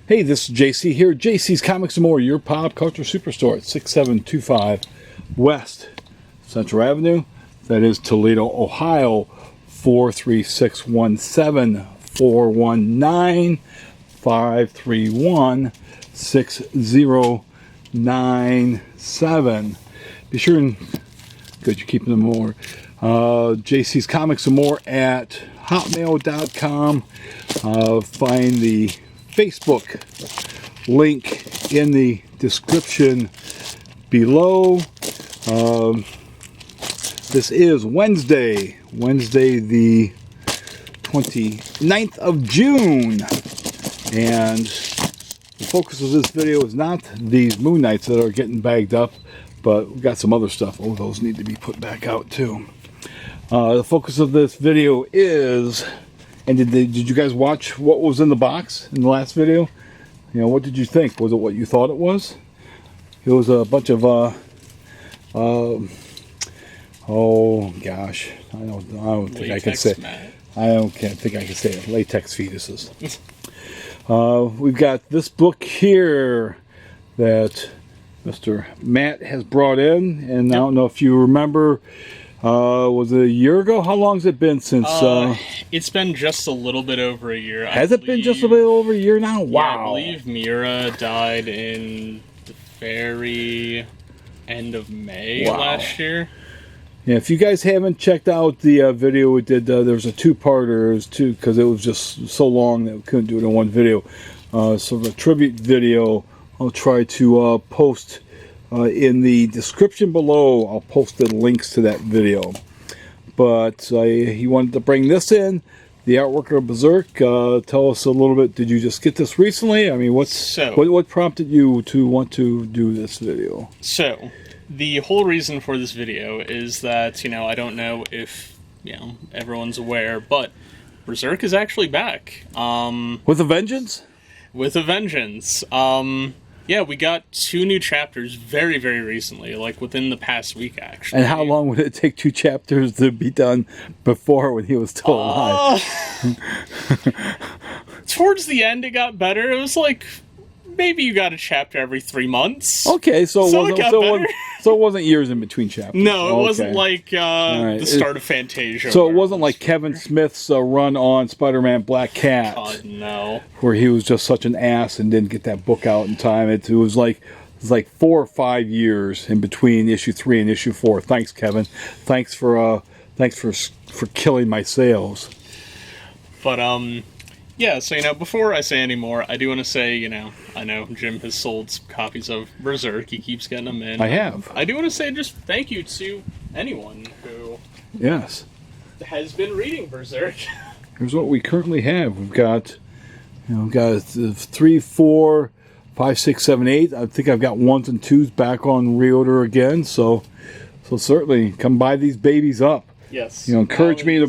Hey, this is JC here. JC's Comics and More, your pop culture superstore at 6725 West Central Avenue. That is Toledo, Ohio, 43617 419 531 6097. Be sure and good, you're keeping them more. JC's Comics and More at hotmail.com. Find the Facebook link in the description below. This is Wednesday the 29th of June, and the focus of this video is not these Moon Knights that are getting bagged up, but we've got some other stuff. Oh, those need to be put back out too. The focus of this video is, and did you guys watch what was in the box in the last video? You know, what did you think? Was it what you thought it was? It was a bunch of oh gosh, I don't think I can say. Can't think I can say it. Latex fetuses. We've got this book here that Mr. Matt has brought in, and I don't know if you remember. Was it a year ago? How long has it been since? It's been just a little bit over a year. Has it been just a bit over a year now? Wow. Yeah, I believe Miura died in the very end of May last year. Yeah, if you guys haven't checked out the video we did, there was a two-parter, because it was just so long that we couldn't do it in one video. So the tribute video, I'll try to post in the description below. I'll post the links to that video. But he wanted to bring this in, the artwork of Berserk. Tell us a little bit. Did you just get this recently? I mean, what prompted you to want to do this video? So, the whole reason for this video is that, I don't know if, everyone's aware, but Berserk is actually back. With a vengeance? With a vengeance. Yeah, we got 2 new chapters very, very recently, like within the past week, actually. And how long would it take 2 chapters to be done before when he was still alive? Towards the end, it got better. It was like, maybe you got a chapter every 3 months. Okay, so it wasn't years in between chapters. No, it wasn't like the start of Fantasia. So it wasn't like Kevin Smith's run on Spider-Man Black Cat. God, no. Where he was just such an ass and didn't get that book out in time. It was like 4 or 5 years in between issue 3 and issue 4. Thanks, Kevin. Thanks for killing my sales. But yeah, so, before I say any more, I do want to say, I know Jim has sold some copies of Berserk. He keeps getting them in. I have. I do want to say just thank you to anyone who has been reading Berserk. Here's what we currently have. We've got, 3, 4, 5, 6, 7, 8. I think I've got 1s and 2s back on reorder again. So certainly come buy these babies up. Yes. Encourage me to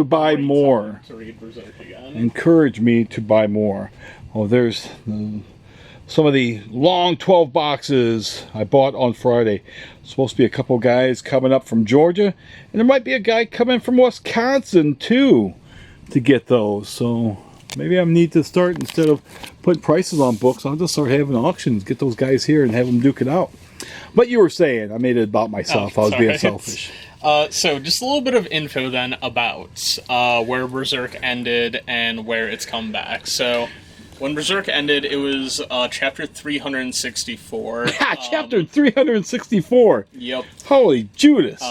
buy more. To read Berserk again. Encourage me to buy more. Oh, there's some of the long 12 boxes I bought on Friday. Supposed to be a couple guys coming up from Georgia, and there might be a guy coming from Wisconsin too to get those. So maybe I need to start, instead of putting prices on books, I'll just start having auctions, get those guys here and have them duke it out. But you were saying, I made it about myself. I was being selfish. So just a little bit of info then about where Berserk ended and where it's come back. So when Berserk ended, it was chapter 364. Chapter 364. Yep. Holy Judas.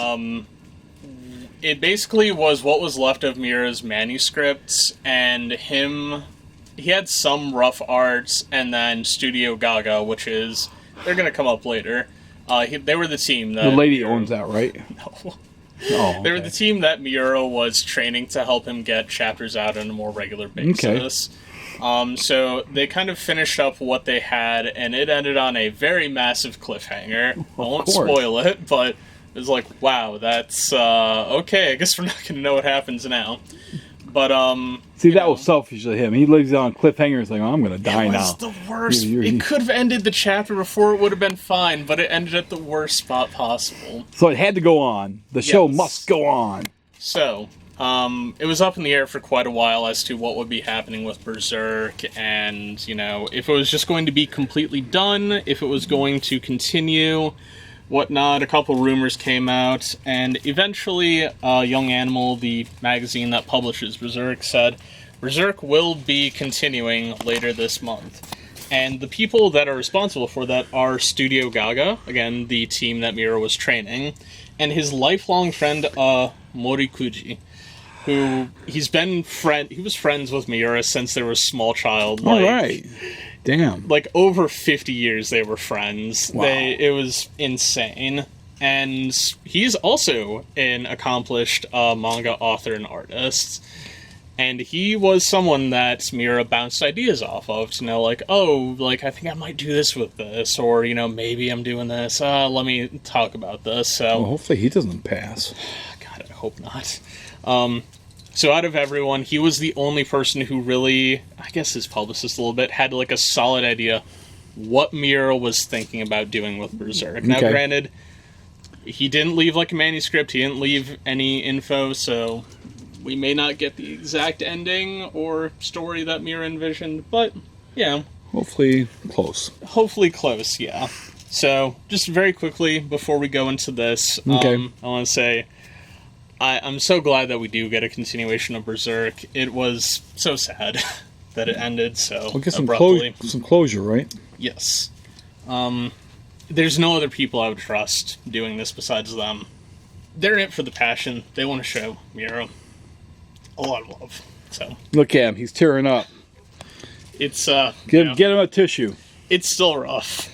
It basically was what was left of Miura's manuscripts, and he had some rough arts, and then Studio Gaga, which is, they're going to come up later. They were the team that... The lady owns that, right? No. Oh, okay. They were the team that Miura was training to help him get chapters out on a more regular basis. Okay. So they kind of finished up what they had, and it ended on a very massive cliffhanger. I won't spoil it, but it was like, wow, that's... okay, I guess we're not going to know what happens now. But, see, that was selfish of him. He lives on cliffhangers like, oh, I'm going to die now. It was the worst. It could have ended the chapter before, it would have been fine, but it ended at the worst spot possible. So it had to go on. The show must go on. So, It was up in the air for quite a while as to what would be happening with Berserk, and, if it was just going to be completely done, if it was going to continue, whatnot. A couple rumors came out, and eventually, Young Animal, the magazine that publishes Berserk, said Berserk will be continuing later this month. And the people that are responsible for that are Studio Gaga, again, the team that Miura was training, and his lifelong friend, Morikuji, who he was friends with Miura since they were a small child. All right. Damn. Like, over 50 years they were friends. Wow. It was insane. And he's also an accomplished manga author and artist. And he was someone that Miura bounced ideas off of to know, like, I think I might do this with this, or, maybe I'm doing this, let me talk about this, so... Well, hopefully he doesn't pass. God, I hope not. So out of everyone, he was the only person who really, I guess his publicist a little bit, had, like, a solid idea what Miura was thinking about doing with Berserk. Now, granted, he didn't leave, like, a manuscript, he didn't leave any info, so... we may not get the exact ending or story that Miura envisioned, but, yeah. Hopefully close. Hopefully close, yeah. So, just very quickly, before we go into this, I want to say, I'm so glad that we do get a continuation of Berserk. It was so sad that it ended so we'll get abruptly. Some closure, right? Yes. There's no other people I would trust doing this besides them. They're in it for the passion. They want to show Miura a lot of love. So look at him, he's tearing up. It's get him a tissue. It's still rough.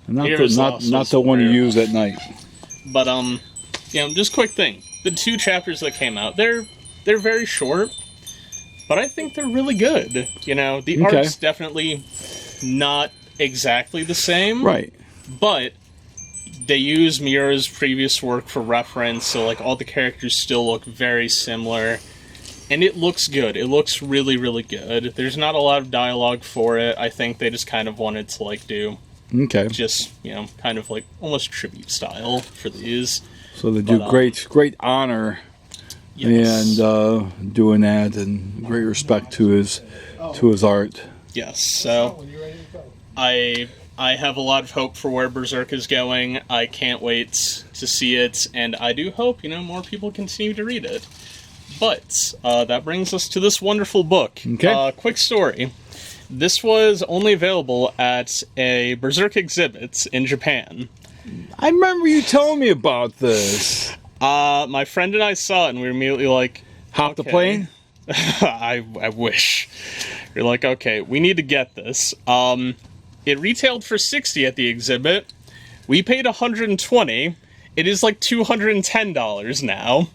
Not the one you use at night. But just quick thing. The 2 chapters that came out, they're very short, but I think they're really good. The art's definitely not exactly the same. Right. But they use Miura's previous work for reference, so like all the characters still look very similar. And it looks good. It looks really, really good. There's not a lot of dialogue for it. I think they just kind of wanted to, like, do... just, kind of, like, almost tribute style for these. So they do great honor and doing that, and great respect to his art. Yes, so I have a lot of hope for where Berserk is going. I can't wait to see it, and I do hope, more people continue to read it. But that brings us to this wonderful book. Okay. Quick story. This was only available at a Berserk exhibit in Japan. I remember you telling me about this. My friend and I saw it, and we were immediately like... Hop the plane? I wish. We're like, okay, we need to get this. It retailed for $60 at the exhibit. We paid $120. It is like $210 now.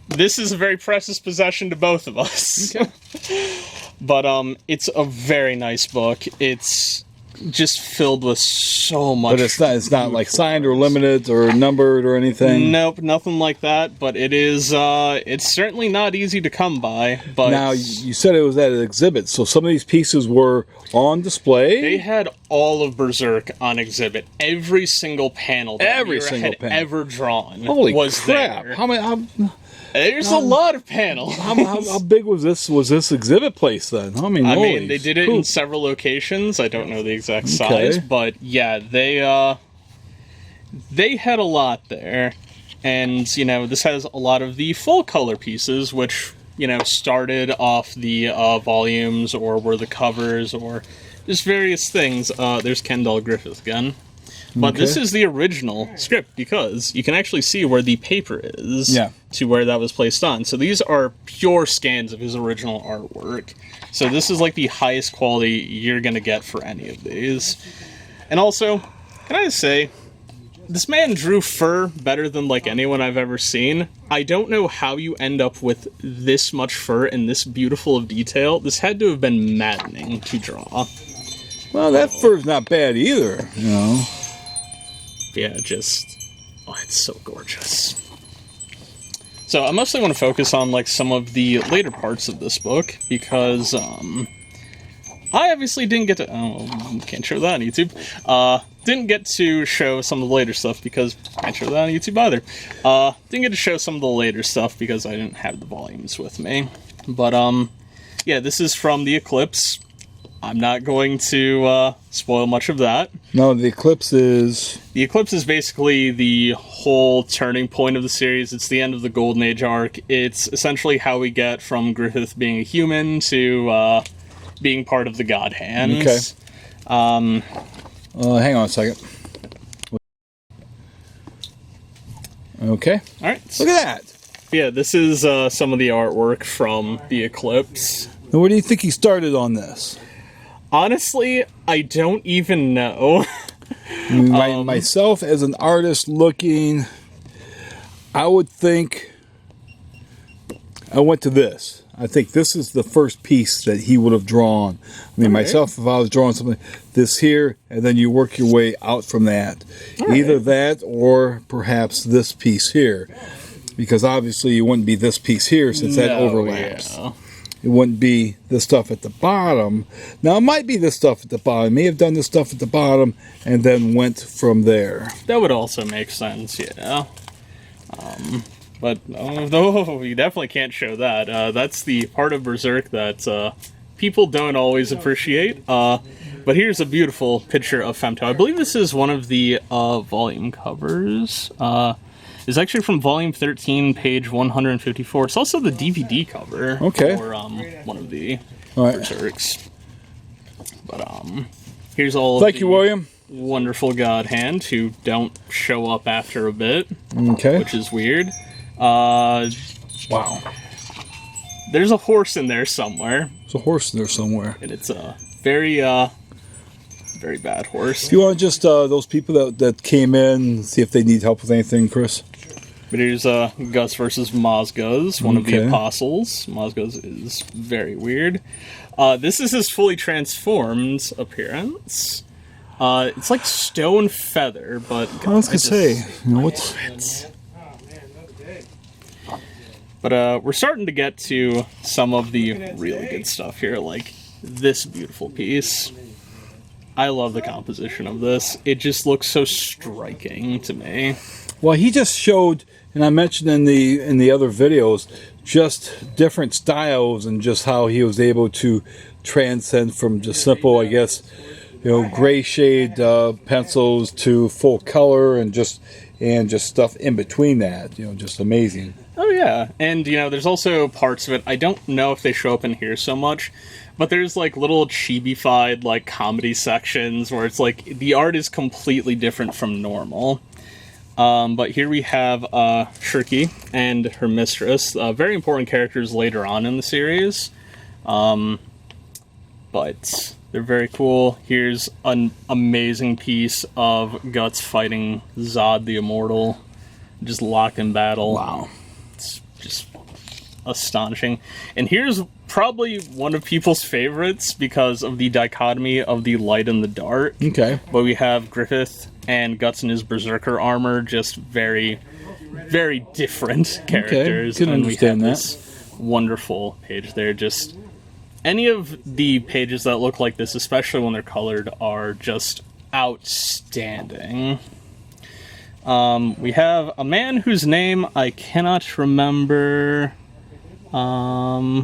This is a very precious possession to both of us. Okay. But it's a very nice book. It's just filled with so much. But it's not like signed or limited or numbered or anything. Nope, nothing like that. But it is. It's certainly not easy to come by. But now you said it was at an exhibit, so some of these pieces were on display. They had all of Berserk on exhibit. Every single panel that Miura had ever drawn. Holy was crap! there. How many? There's a lot of panels. How big was this? Was this exhibit place then? I mean, they did it in several locations. I don't know the exact size, but yeah, they had a lot there, and this has a lot of the full color pieces, which started off the volumes or were the covers or just various things. There's Kendall Griffith again. But this is the original script because you can actually see where the paper is to where that was placed on. So these are pure scans of his original artwork. So this is like the highest quality you're going to get for any of these. And also, can I just say, this man drew fur better than like anyone I've ever seen. I don't know how you end up with this much fur and this beautiful of detail. This had to have been maddening to draw. Well, that fur's not bad either, Yeah, it's so gorgeous. So I mostly want to focus on like some of the later parts of this book because I obviously didn't get to. Oh, can't show that on YouTube. didn't get to show some of the later stuff because I can't show that on YouTube either. Didn't get to show some of the later stuff because I didn't have the volumes with me. But, yeah, this is from the Eclipse. I'm not going to spoil much of that. No, the Eclipse is... The Eclipse is basically the whole turning point of the series. It's the end of the Golden Age arc. It's essentially how we get from Griffith being a human to being part of the God Hands. Okay. Hang on a second. Okay. All right. Look at that. Yeah, this is some of the artwork from the Eclipse. And where do you think he started on this? Honestly, I don't even know. Myself, as an artist looking, I would think I went to this. I think this is the first piece that he would have drawn. I mean, myself, if I was drawing something, this here, and then you work your way out from that. Either that or perhaps this piece here. Because obviously you wouldn't be this piece here since that overlaps. Yeah. It wouldn't be the stuff at the bottom. Now, it might be the stuff at the bottom. It may have done the stuff at the bottom and then went from there. That would also make sense, yeah. But no, you definitely can't show that. That's the part of Berserk that people don't always appreciate. But here's a beautiful picture of Femto. I believe this is one of the volume covers. It's actually from volume 13, page 154. It's also the DVD cover for one of the Berserks. But here's all Thank you, William. Wonderful God Hand who don't show up after a bit. Okay. Which is weird. Wow. There's a horse in there somewhere. There's a horse in there somewhere. And it's a very very bad horse. If you want just those people that came in, see if they need help with anything, Chris. But here's Gus versus Mozguz, one of the apostles. Mozguz is very weird. This is his fully transformed appearance. It's like stone feather, but I was gonna say, you know what's. But we're starting to get to some of the really good stuff here, like this beautiful piece. I love the composition of this. It just looks so striking to me. Well, he just showed, and I mentioned in the other videos, just different styles and just how he was able to transcend from just simple, I guess, gray shade pencils to full color and just stuff in between that. Just amazing. Oh yeah, and there's also parts of it. I don't know if they show up in here so much. But there's like little chibi-fied like comedy sections where it's like the art is completely different from normal. But here we have Shirky and her mistress, very important characters later on in the series. But they're very cool. Here's an amazing piece of Guts fighting Zod the Immortal, just locked in battle. Wow, it's just astonishing. And here's probably one of people's favorites because of the dichotomy of the light and the dark. Okay. But we have Griffith and Guts in his Berserker armor, just very, very different characters. Okay, can understand that. This wonderful page there. Just any of the pages that look like this, especially when they're colored, are just outstanding. We have a man whose name I cannot remember. I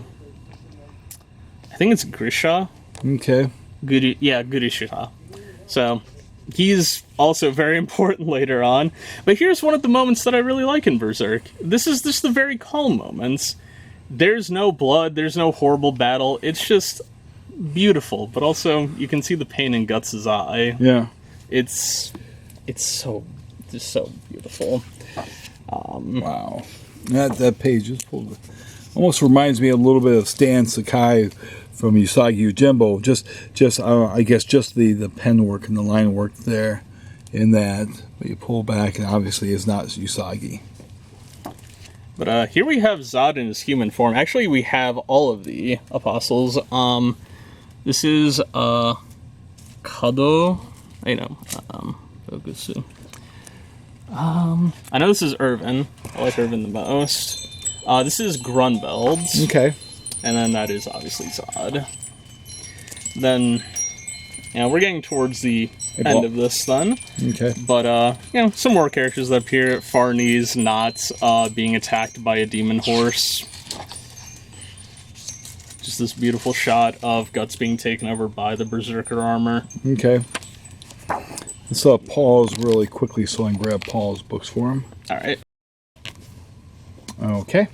think it's Grisha. Okay. Grisha. So, he's also very important later on. But here's one of the moments that I really like in Berserk. This is just the very calm moments. There's no blood, there's no horrible battle. It's just beautiful, but also you can see the pain in Guts' eye. Yeah. It's so beautiful. Wow. That page is pulled. Almost reminds me a little bit of Stan Sakai from Usagi Yojimbo. I guess just the pen work and the line work there in that. But you pull back and obviously it's not Usagi. But here we have Zod in his human form. Actually, we have all of the apostles. This is Kado. I know. Ogusu. I know this is Irvin. I like Irvin the most. This is Grunbeld. Okay. And then that is obviously Zod. Then And we're getting towards the end of this then. Okay. But, you know, some more characters that appear. Farnese not being attacked by a demon horse. Just this beautiful shot of Guts being taken over by the Berserker armor. Okay. Let's pause really quickly so I can grab Paul's books for him. Alright. Okay.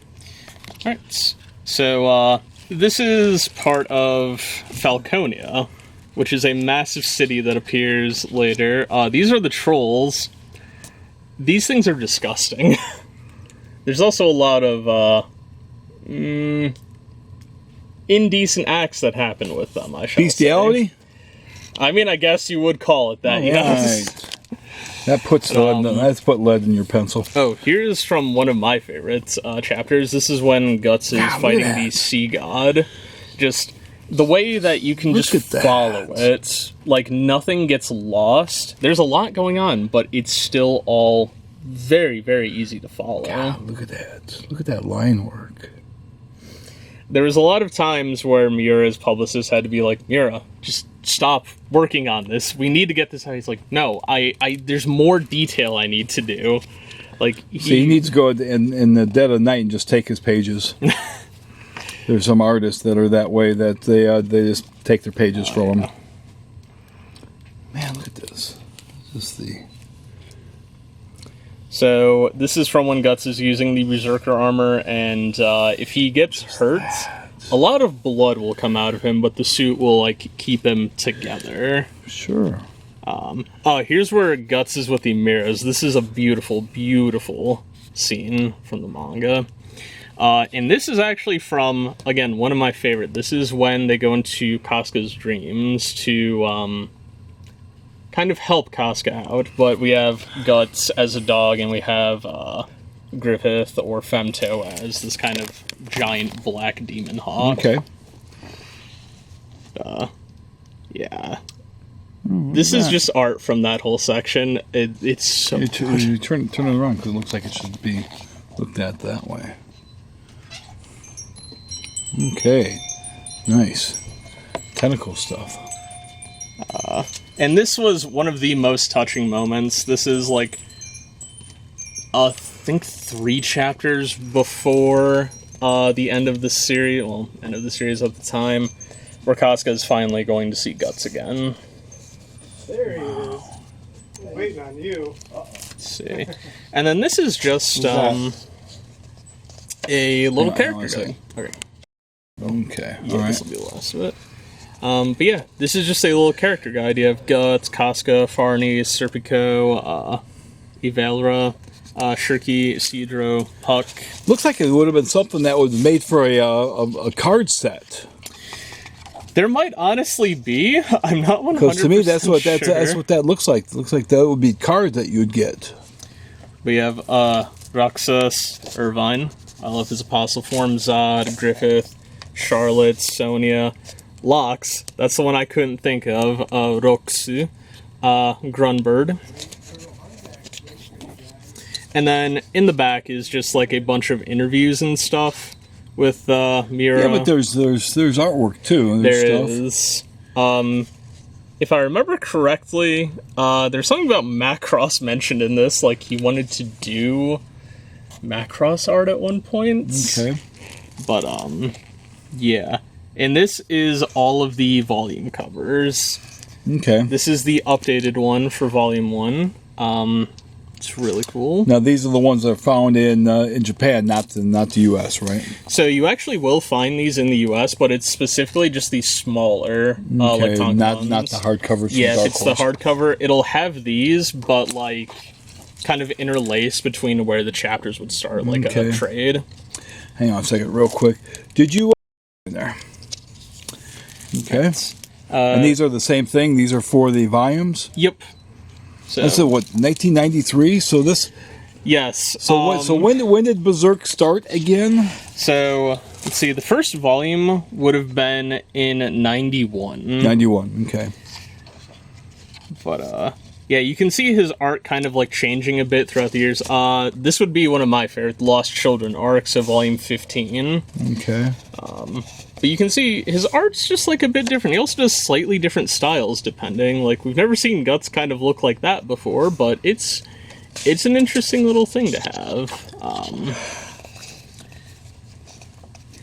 Alright. So, this is part of Falconia, which is a massive city that appears later. These are the trolls. These things are disgusting. There's also a lot of, indecent acts that happen with them, I shall Bestiality? say. I mean, I guess you would call it that, yes. Right. That puts that's put lead in your pencil. Oh, here's from one of my favorite chapters. This is when Guts is fighting the sea god. Just the way that you can just follow it, like nothing gets lost. There's a lot going on, but it's still all very, very easy to follow. God, look at that. Look at that line work. There was a lot of times where Miura's publicist had to be like, Miura, just stop working on this. We need to get this out. He's like, no, there's more detail I need to do. Like, he needs to go in the dead of night and just take his pages. There's some artists that are that way, that they just take their pages from him. Man, look at this. This is the... So, this is from when Guts is using the Berserker armor, and if he gets hurt, a lot of blood will come out of him, but the suit will, like, keep him together. Sure. Here's where Guts is with the mirrors. This is a beautiful, beautiful scene from the manga. And this is actually from, again, one of my favorite. This is when they go into Casca's dreams to, kind of help Casca out, but we have Guts as a dog, and we have Griffith or Femto as this kind of giant black demon hawk. Okay. Yeah. This is just art from that whole section. It's so good. You turn it around because it looks like it should be looked at that way. Okay. Nice. Tentacle stuff. And this was one of the most touching moments. This is like, I think 3 chapters before the end of the series, well, end of the series at the time, where Casca is finally going to see Guts again. There he is. Waiting on you. Let's see. And then this is just a little character guide. Okay. Yeah, all right. this will be the last of it. But yeah, this is just a little character guide. You have Guts, Casca, Farnese, Serpico, Evalra, Shirky, Cedro, Puck. Looks like it would have been something that was made for a card set. There might honestly be. I'm not 100% Because to me, that's what sure. that's what that looks like. It looks like that would be cards that you'd get. We have Roxas, Irvine. I love his apostle form. Zod, Griffith, Charlotte, Sonia, Lox. That's the one I couldn't think of. Roxu, Grunbird. And then in the back is just like a bunch of interviews and stuff with Miura. Yeah, but there's artwork too. There is. If I remember correctly, there's something about Macross mentioned in this. Like he wanted to do Macross art at one point. Okay. But yeah. And this is all of the volume covers. Okay. This is the updated one for volume 1. It's really cool. Now these are the ones that are found in Japan, not the U.S., right? So you actually will find these in the U.S., but it's specifically just the smaller, Okay, like not the hardcovers. Yeah, if it's the hardcover, it'll have these, but like kind of interlaced between where the chapters would start, like a trade. Hang on a second, real quick. Did you in there? Okay. And these are the same thing. These are for the volumes. Yep. So, this is what 1993. So this. Yes. So when did Berserk start again? So let's see. The first volume would have been in 91. 91. Okay. But yeah, you can see his art kind of like changing a bit throughout the years. This would be one of my favorite Lost Children arcs of volume 15. Okay. But you can see his art's just like a bit different. He also does slightly different styles depending. Like, we've never seen Guts kind of look like that before, but it's an interesting little thing to have.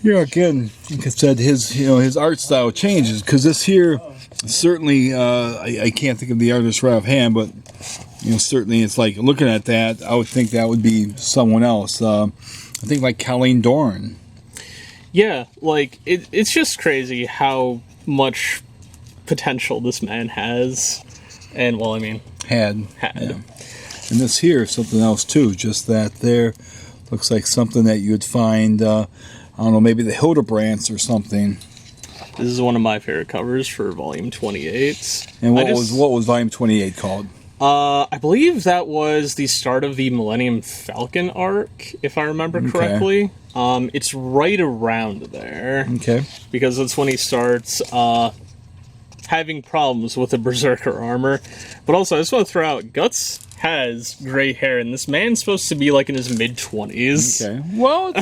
Yeah, again, like I said, his art style changes, because this here, certainly, I can't think of the artist right offhand, but certainly it's like looking at that, I would think that would be someone else. I think like Colleen Dorn. Yeah, like it's just crazy how much potential this man has, and had. Yeah. And this here is something else too. Just that there looks like something that you would find. I don't know, maybe the Hildebrands or something. This is one of my favorite covers for Volume 28. And what was Volume 28 called? I believe that was the start of the Millennium Falcon arc, if I remember correctly. Okay. It's right around there. Okay. Because that's when he starts having problems with the Berserker armor. But also, I just want to throw out, Guts has gray hair, and this man's supposed to be like in his mid-20s. Okay. Well,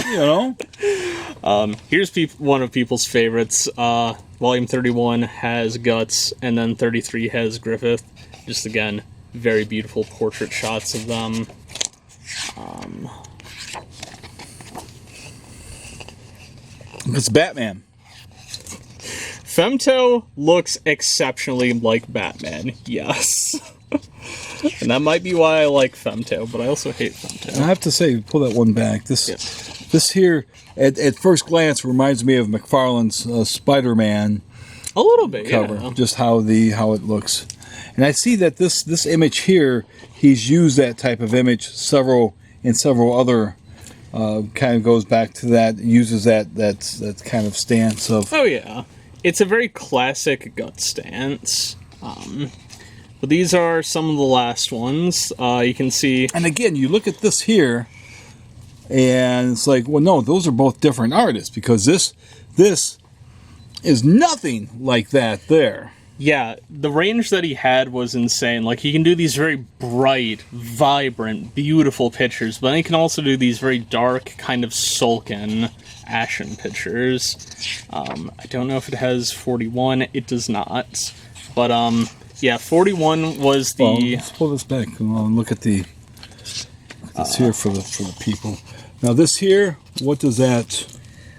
here's one of people's favorites. Volume 31 has Guts, and then 33 has Griffith. Just, again, very beautiful portrait shots of them. It's Batman. Femto looks exceptionally like Batman, yes. And that might be why I like Femto, but I also hate Femto. I have to say, pull that one back. This here, at first glance, reminds me of McFarlane's Spider-Man. A little bit, cover, yeah. Just how it looks. And I see that this image here, he's used that type of image in several other. Kind of goes back to that, uses that kind of stance of. Oh yeah, it's a very classic Guts stance. But these are some of the last ones. You can see. And again, you look at this here, and it's like, well, no, those are both different artists, because this is nothing like that there. Yeah, the range that he had was insane. Like, he can do these very bright, vibrant, beautiful pictures, but then he can also do these very dark, kind of sullen, ashen pictures. I don't know if it has 41. It does not. But, yeah, 41 was the... Well, let's pull this back and look at this here for the people. Now, this here, what does that...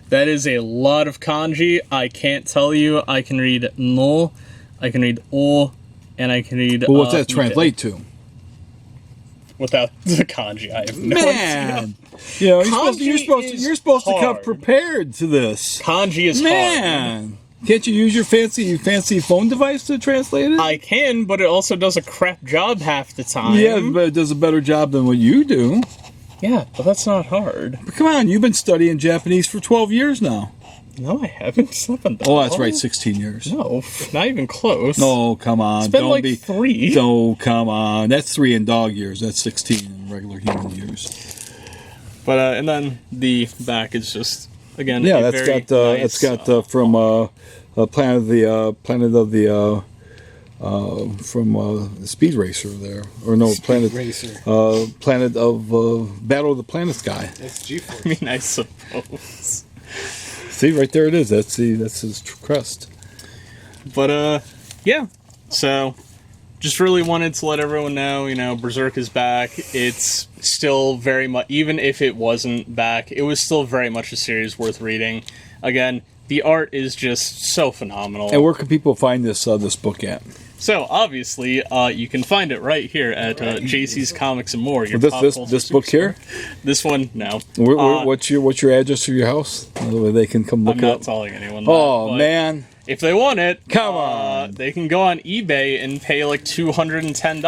That is a lot of kanji. I can't tell you. I can read no, I can read o, and I can read... Well, what's that translate to? Without the kanji, I have no idea. You're supposed to come prepared to this. Kanji is hard. Can't you use your fancy phone device to translate it? I can, but it also does a crap job half the time. Yeah, but it does a better job than what you do. Yeah, but that's not hard. But come on, you've been studying Japanese for 12 years now. No, I haven't. It's not been that Oh, that's long. right, 16 years. No, not even close. No, come on. It's been 3. No, come on. That's 3 in dog years. That's 16 in regular human years. But, and then the back is just, again, yeah, that's got from Planet of the from Speed Racer there, or no, Planet of Battle of the Planets guy. That's G-Force. I mean, I suppose. See, right there it is. That's his crest. But yeah. So, just really wanted to let everyone know, Berserk is back. It's still very much, even if it wasn't back, it was still very much a series worth reading. Again, the art is just so phenomenal. And where can people find this book at? So, obviously, you can find it right here at JC's Comics and More. Your This book here? This one, no. What's your address of your house? The way they can come look I'm it not up. telling anyone. Oh, man. If they want it, come on. They can go on eBay and pay like $210.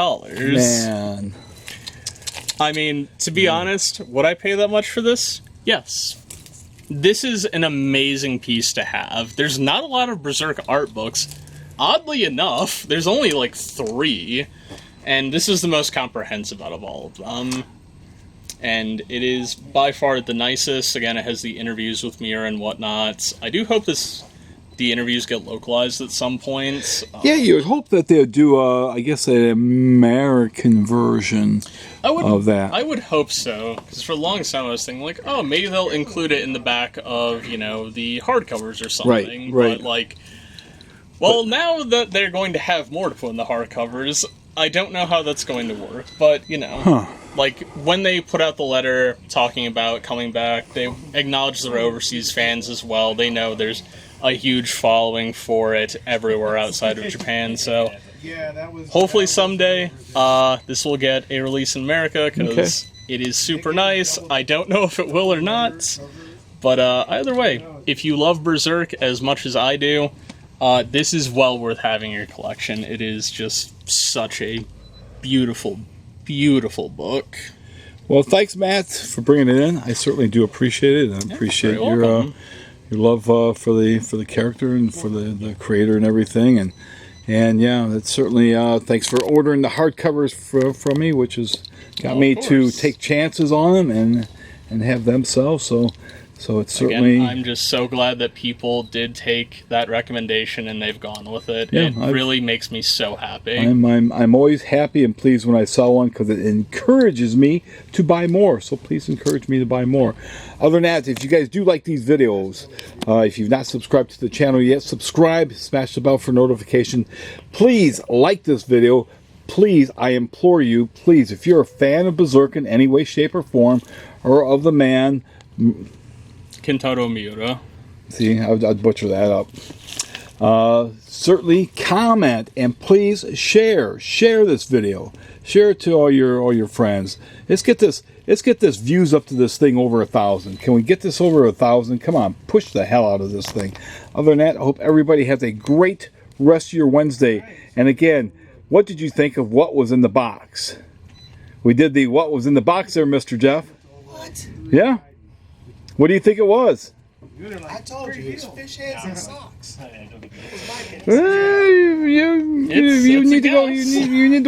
Man. I mean, to be honest, would I pay that much for this? Yes. This is an amazing piece to have. There's not a lot of Berserk art books. Oddly enough, there's only like 3, and this is the most comprehensive out of all of them. And it is by far the nicest. Again, it has the interviews with Miura and whatnot. I do hope this the interviews get localized at some point. Yeah, you would hope that they would do, I guess, an American version of that. I would hope so, because for the longest time I was thinking, like, oh, maybe they'll include it in the back of, you know, the hardcovers or something. Right. But, like, well, now that they're going to have more to put in the hardcovers, I don't know how that's going to work. But, you know, like, when they put out the letter talking about coming back, they acknowledge their overseas fans as well. They know there's a huge following for it everywhere outside of Japan, so hopefully someday this will get a release in America, because it is super nice. I don't know if it will or not, but either way, if you love Berserk as much as I do, this is well worth having in your collection. It is just such a beautiful, beautiful book. Well, thanks, Matt, for bringing it in. I certainly do appreciate it. I appreciate your love for the character and for the creator and everything, and yeah, that's certainly thanks for ordering the hardcovers from me, which has got me to take chances on them and have them sell. So it's certainly. Again, I'm just so glad that people did take that recommendation and they've gone with it. Yeah, it really makes me so happy. I'm always happy and pleased when I sell one, because it encourages me to buy more. So please encourage me to buy more. Other than that, if you guys do like these videos, if you've not subscribed to the channel yet, subscribe, smash the bell for notification. Please like this video. Please, I implore you, please, if you're a fan of Berserk in any way, shape, or form, or of the man Kentaro Miura. See, I'd butcher that up. Certainly comment, and please share this video. Share it to all your friends. Let's get this views up to this thing over 1,000. Can we get this over 1,000? Come on, push the hell out of this thing. Other than that, I hope everybody has a great rest of your Wednesday. And again, what did you think of what was in the box? We did the what was in the box there, Mr. Jeff. What? Yeah. What do you think it was? I told you, it's fish heads and socks. You need to go. You need to